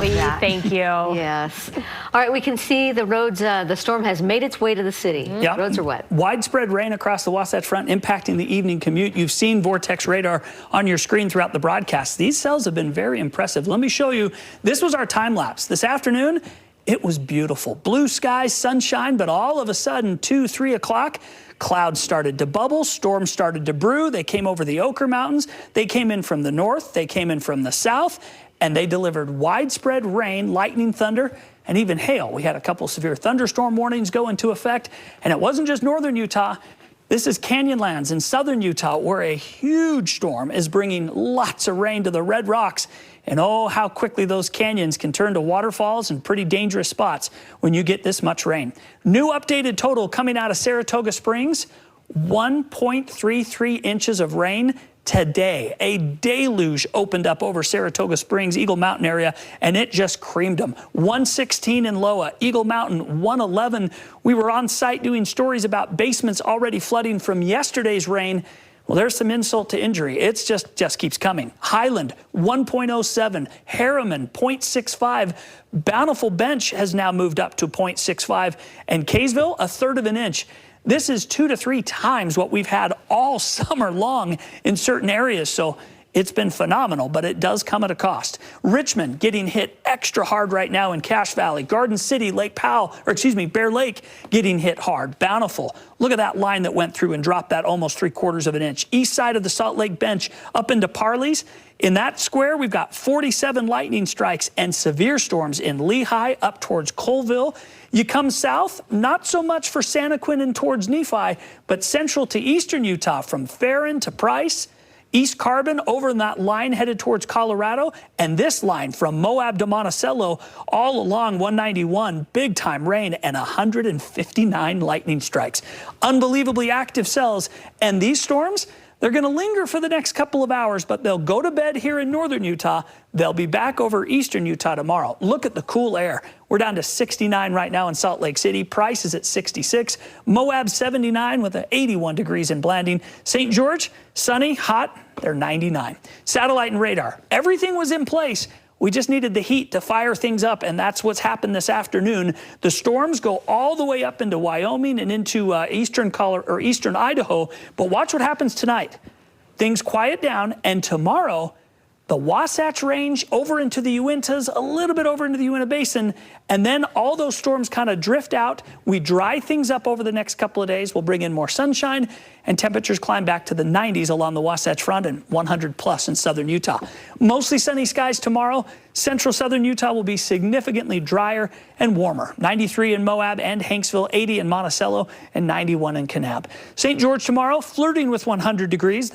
Thank you. Yes. All right, we can see the roads, the storm has made its way to the city. Yep. Roads are wet. Widespread rain across the Wasatch Front impacting the evening commute. You've seen vortex radar on your screen throughout the broadcast. These cells have been very impressive. Let me show you. This was our time lapse. This afternoon, it was beautiful. Blue skies, sunshine, but all of a sudden, 2, 3 o'clock, clouds started to bubble, storms started to brew. They came over the Ochre Mountains. They came in from the north. They came in from the south. And they delivered widespread rain, lightning, thunder, and even hail. We had a couple severe thunderstorm warnings go into effect. And it wasn't just northern Utah. This is Canyonlands in southern Utah, where a huge storm is bringing lots of rain to the Red Rocks. And oh, how quickly those canyons can turn to waterfalls and pretty dangerous spots when you get this much rain. New updated total coming out of Saratoga Springs, 1.33 inches of rain today. A deluge opened up over Saratoga Springs, Eagle Mountain area, and it just creamed them. 116 in Loa, Eagle Mountain 111. We were on site doing stories about basements already flooding from yesterday's rain. Well, there's some insult to injury. It's just keeps coming. Highland 1.07, Harriman 0.65, Bountiful Bench has now moved up to 0.65, and Kaysville 1/3 of an inch. This is 2 to 3 times what we've had all summer long in certain areas. So it's been phenomenal, but it does come at a cost. Richmond getting hit extra hard right now in Cache Valley. Garden City, Lake Powell, or excuse me, Bear Lake getting hit hard. Bountiful. Look at that line that went through and dropped that almost 3/4 of an inch. East side of the Salt Lake Bench up into Parley's. In that square, we've got 47 lightning strikes and severe storms in Lehi up towards Colville. You come south, not so much for Santaquin and towards Nephi, but central to eastern Utah from Farron to Price, East Carbon over in that line headed towards Colorado, and this line from Moab to Monticello all along 191, big time rain and 159 lightning strikes. Unbelievably active cells, and these storms, they're going to linger for the next couple of hours, but they'll go to bed here in northern Utah. They'll be back over eastern Utah tomorrow. Look at the cool air. We're down to 69 right now in Salt Lake City. Price is at 66. Moab 79 with 81 degrees in Blanding. St. George, sunny, hot. They're 99. Satellite and radar. Everything was in place. We just needed the heat to fire things up, and that's what's happened this afternoon. The storms go all the way up into Wyoming and into eastern Idaho, but watch what happens tonight. Things quiet down, and tomorrow, the Wasatch Range over into the Uintas, a little bit over into the Uinta Basin, and then all those storms kind of drift out. We dry things up over the next couple of days. We'll bring in more sunshine, and temperatures climb back to the 90s along the Wasatch Front and 100 plus in southern Utah. Mostly sunny skies tomorrow. Central southern Utah will be significantly drier and warmer. 93 in Moab and Hanksville, 80 in Monticello, and 91 in Kanab. St. George tomorrow, flirting with 100 degrees.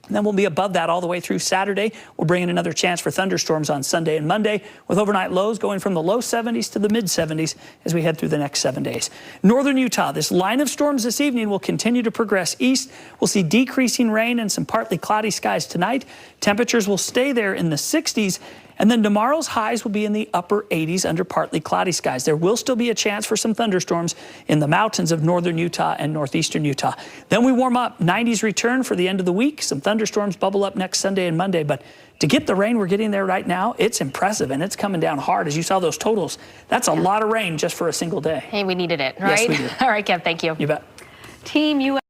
And then we'll be above that all the way through Saturday. We'll bring in another chance for thunderstorms on Sunday and Monday, with overnight lows going from the low 70s to the mid 70s as we head through the next 7 days. Northern Utah, this line of storms this evening will continue to progress east. We'll see decreasing rain and some partly cloudy skies tonight. Temperatures will stay there in the 60s. And then tomorrow's highs will be in the upper 80s under partly cloudy skies. There will still be a chance for some thunderstorms in the mountains of northern Utah and northeastern Utah. Then we warm up. 90s return for the end of the week. Some thunderstorms bubble up next Sunday and Monday. But to get the rain we're getting there right now, it's impressive, and it's coming down hard. As you saw those totals, that's a lot of rain just for a single day. Hey, we needed it, right? Yes, we did. All right, Kev, thank you. You bet. Team